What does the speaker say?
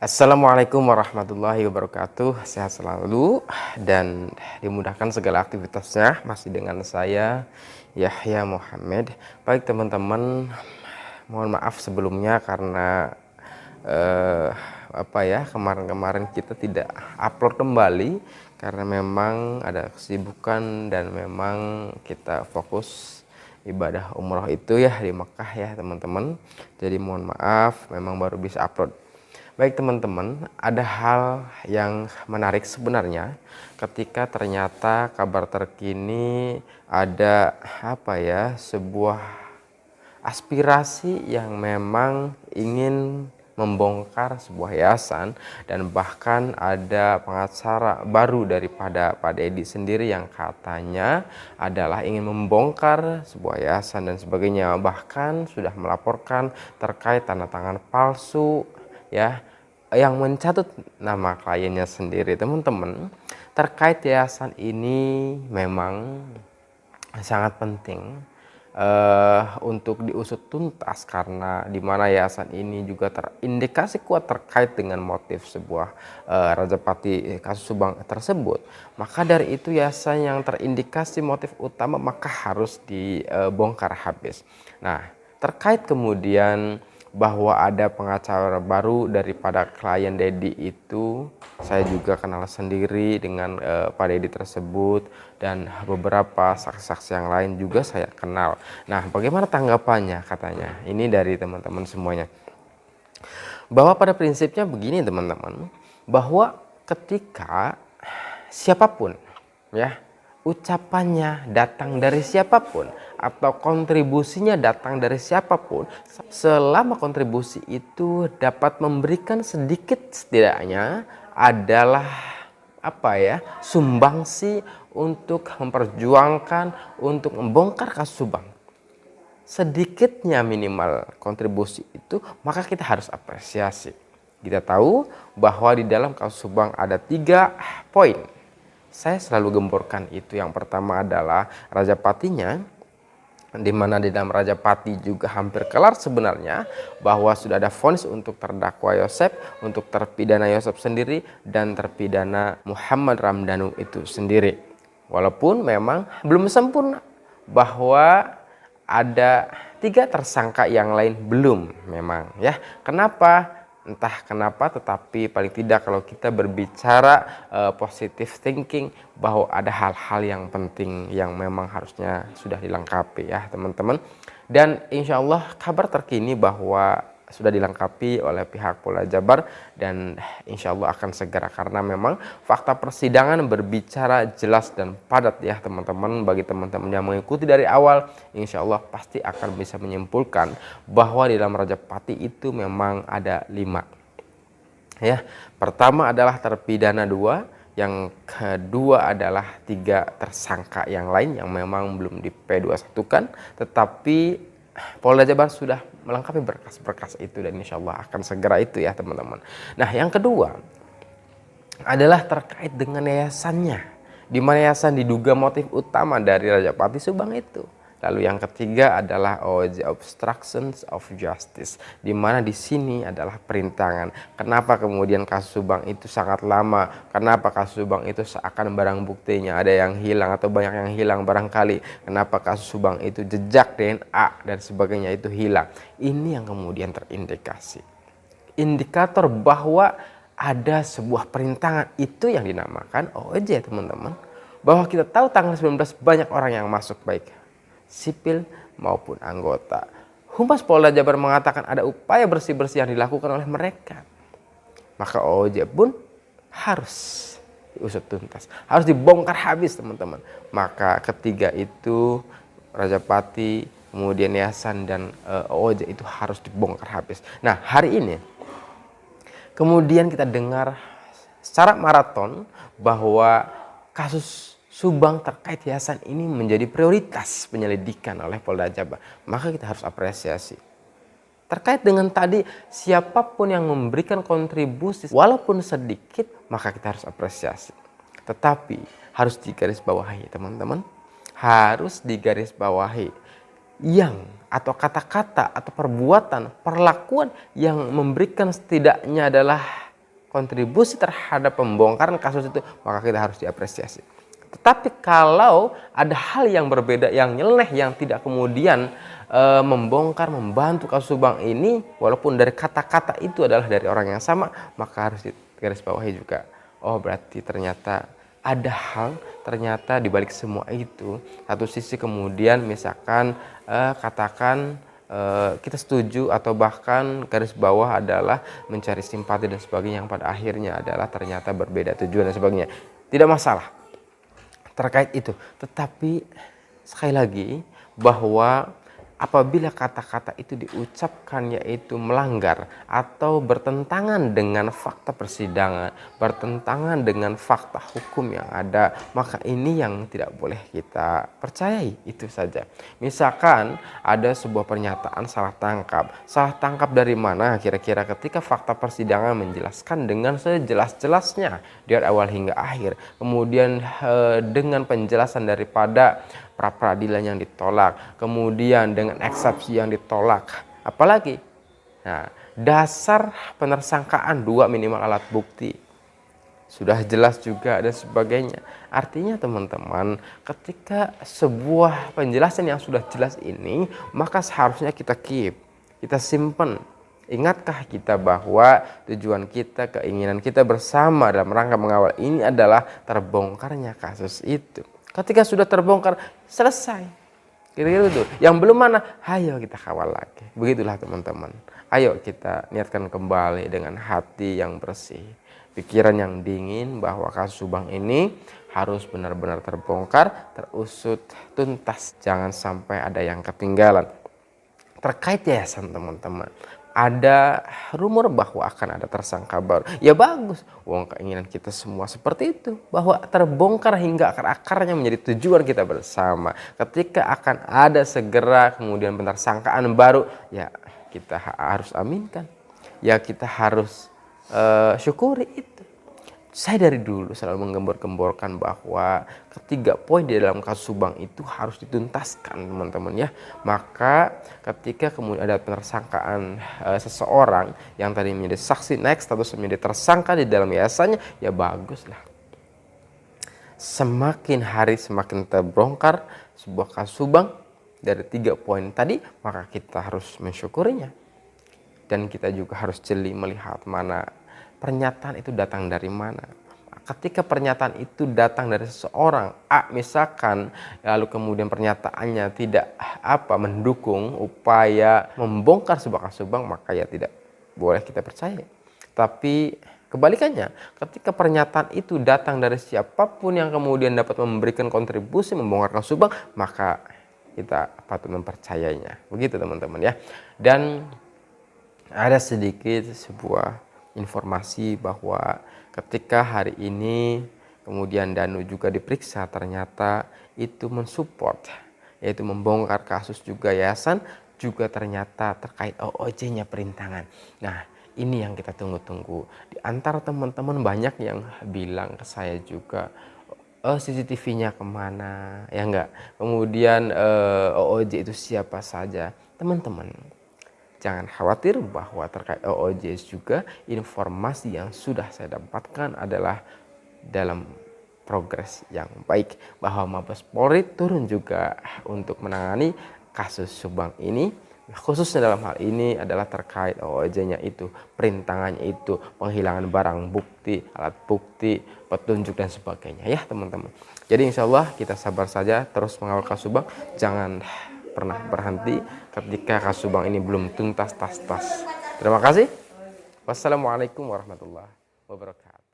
Assalamualaikum warahmatullahi wabarakatuh. Sehat selalu dan dimudahkan segala aktivitasnya. Masih dengan saya Yahya Muhammad. Baik teman-teman, mohon maaf sebelumnya karena kemarin-kemarin kita tidak upload kembali karena memang ada kesibukan dan memang kita fokus ibadah umroh itu ya di Mekah ya teman-teman. Jadi mohon maaf memang baru bisa upload. Baik teman-teman, ada hal yang menarik sebenarnya ketika ternyata kabar terkini ada sebuah aspirasi yang memang ingin membongkar sebuah yayasan dan bahkan ada pengacara baru daripada Pak Deddy sendiri yang katanya adalah ingin membongkar sebuah yayasan dan sebagainya, bahkan sudah melaporkan terkait tanda tangan palsu ya yang mencatut nama kliennya sendiri. Teman-teman, terkait yayasan ini memang sangat penting untuk diusut tuntas karena di mana yayasan ini juga terindikasi kuat terkait dengan motif sebuah Rajapati kasus Subang tersebut. Maka dari itu yayasan yang terindikasi motif utama maka harus dibongkar habis. Nah, terkait kemudian bahwa ada pengacara baru daripada klien Deddy itu, saya juga kenal sendiri dengan Pak Deddy tersebut dan beberapa saksi-saksi yang lain juga saya kenal. Nah, bagaimana tanggapannya katanya? Ini dari teman-teman semuanya. Bahwa pada prinsipnya begini teman-teman, bahwa ketika siapapun ya ucapannya datang dari siapapun atau kontribusinya datang dari siapapun, selama kontribusi itu dapat memberikan sedikit setidaknya adalah sumbangsi untuk memperjuangkan untuk membongkar kasus Subang, sedikitnya minimal kontribusi itu, maka kita harus apresiasi. Kita tahu bahwa di dalam kasus Subang ada 3 poin. Saya selalu gemborkan itu. Yang pertama adalah Rajapatinya, di mana di dalam Rajapati juga hampir kelar sebenarnya bahwa sudah ada vonis untuk terdakwa Yosep, untuk terpidana Yosep sendiri dan terpidana Muhammad Ramdhanu itu sendiri. Walaupun memang belum sempurna bahwa ada 3 tersangka yang lain belum memang ya. Kenapa? Entah kenapa, tetapi paling tidak kalau kita berbicara positive thinking bahwa ada hal-hal yang penting yang memang harusnya sudah dilengkapi ya teman-teman. Dan insya Allah kabar terkini bahwa sudah dilengkapi oleh pihak Polda Jabar dan insya Allah akan segera, karena memang fakta persidangan berbicara jelas dan padat ya teman-teman. Bagi teman-teman yang mengikuti dari awal, insya Allah pasti akan bisa menyimpulkan bahwa di dalam Rajapati itu memang ada 5 ya. Pertama adalah terpidana 2, yang kedua adalah 3 tersangka yang lain yang memang belum di P21-kan, tetapi Polda Jabar sudah melengkapi berkas-berkas itu dan insya Allah akan segera itu ya teman-teman. Nah, yang kedua adalah terkait dengan yayasannya, di mana yayasan diduga motif utama dari Rajapati Subang itu. Lalu yang ketiga adalah obstructions of justice, di mana di sini adalah perintangan. Kenapa kemudian kasus Subang itu sangat lama? Kenapa kasus Subang itu seakan barang buktinya ada yang hilang atau banyak yang hilang barangkali? Kenapa kasus Subang itu jejak DNA dan sebagainya itu hilang? Ini yang kemudian terindikasi. Indikator bahwa ada sebuah perintangan itu yang dinamakan OJ teman-teman. Bahwa kita tahu tanggal 19 banyak orang yang masuk, baik sipil maupun anggota. Humas Polda Jabar mengatakan ada upaya bersih-bersih yang dilakukan oleh mereka. Maka OJ pun harus diusut tuntas, harus dibongkar habis teman-teman. Maka ketiga itu, Rajapati, kemudian yayasan dan OJ itu harus dibongkar habis. Nah, hari ini kemudian kita dengar secara maraton bahwa kasus Subang terkait yayasan ini menjadi prioritas penyelidikan oleh Polda Jabar. Maka kita harus apresiasi. Terkait dengan tadi, siapapun yang memberikan kontribusi walaupun sedikit, maka kita harus apresiasi. Tetapi harus digarisbawahi teman-teman. Harus digarisbawahi yang atau kata-kata atau perbuatan, perlakuan yang memberikan setidaknya adalah kontribusi terhadap pembongkaran kasus itu, maka kita harus diapresiasi. Tetapi kalau ada hal yang berbeda, yang nyeleneh, yang tidak kemudian membongkar, membantu kasus Subang ini, walaupun dari kata-kata itu adalah dari orang yang sama, maka harus digarisbawahi juga. Oh, berarti ternyata ada hal ternyata dibalik semua itu. Satu sisi kemudian misalkan katakan kita setuju atau bahkan garis bawah adalah mencari simpati dan sebagainya, yang pada akhirnya adalah ternyata berbeda tujuan dan sebagainya. Tidak masalah terkait itu, tetapi sekali lagi bahwa apabila kata-kata itu diucapkan yaitu melanggar atau bertentangan dengan fakta persidangan, bertentangan dengan fakta hukum yang ada, maka ini yang tidak boleh kita percayai, itu saja. Misalkan ada sebuah pernyataan salah tangkap dari mana kira-kira ketika fakta persidangan menjelaskan dengan sejelas-jelasnya dari awal hingga akhir, kemudian dengan penjelasan daripada pra peradilan yang ditolak, kemudian dengan eksepsi yang ditolak, apalagi dasar penersangkaan 2 minimal alat bukti sudah jelas juga dan sebagainya. Artinya teman-teman, ketika sebuah penjelasan yang sudah jelas ini, maka seharusnya kita keep, kita simpen. Ingatkah kita bahwa tujuan kita, keinginan kita bersama dalam rangka mengawal ini adalah terbongkarnya kasus itu. Ketika sudah terbongkar, selesai. Kira-kira itu. Yang belum mana, ayo kita kawal lagi. Begitulah teman-teman. Ayo kita niatkan kembali dengan hati yang bersih, pikiran yang dingin, bahwa kasus Subang ini harus benar-benar terbongkar, terusut tuntas. Jangan sampai ada yang ketinggalan. Terkait yayasan teman-teman, ada rumor bahwa akan ada tersangka baru. Ya bagus, wong keinginan kita semua seperti itu, bahwa terbongkar hingga akar-akarnya menjadi tujuan kita bersama. Ketika akan ada segera kemudian tersangkaan baru, ya kita harus aminkan, ya kita harus syukuri itu. Saya dari dulu selalu menggembor-gemborkan bahwa ketiga poin di dalam kasus Subang itu harus dituntaskan teman-teman ya. Maka ketika kemudian ada penersangkaan seseorang yang tadi menjadi saksi naik status menjadi tersangka di dalam yayasannya, ya baguslah. Semakin hari semakin terbongkar sebuah kasus Subang dari 3 poin tadi, maka kita harus mensyukurinya. Dan kita juga harus jeli melihat mana pernyataan itu datang dari mana. Ketika pernyataan itu datang dari seseorang A misalkan, lalu kemudian pernyataannya tidak mendukung upaya membongkar sebuah kasus Subang, maka ya tidak boleh kita percaya. Tapi kebalikannya, ketika pernyataan itu datang dari siapapun yang kemudian dapat memberikan kontribusi membongkar kasus Subang, maka kita patut mempercayainya. Begitu teman-teman ya. Dan ada sedikit sebuah informasi bahwa ketika hari ini kemudian Danu juga diperiksa, ternyata itu mensupport, yaitu membongkar kasus juga yayasan, juga ternyata terkait OOJ-nya perintangan. Nah, ini yang kita tunggu-tunggu. Di antara teman-teman banyak yang bilang ke saya juga, CCTV-nya kemana, ya enggak? Kemudian OOJ itu siapa saja? Teman-teman, jangan khawatir bahwa terkait OOJ juga informasi yang sudah saya dapatkan adalah dalam progres yang baik, bahwa Mabes Polri turun juga untuk menangani kasus Subang ini, khususnya dalam hal ini adalah terkait OOJ-nya itu, perintangannya itu, penghilangan barang bukti, alat bukti, petunjuk dan sebagainya ya teman-teman. Jadi insya Allah kita sabar saja terus mengawal kasus Subang, jangan pernah berhenti ketika kasus Subang ini belum tuntas tas-tas. Terima kasih. Wassalamualaikum warahmatullahi wabarakatuh.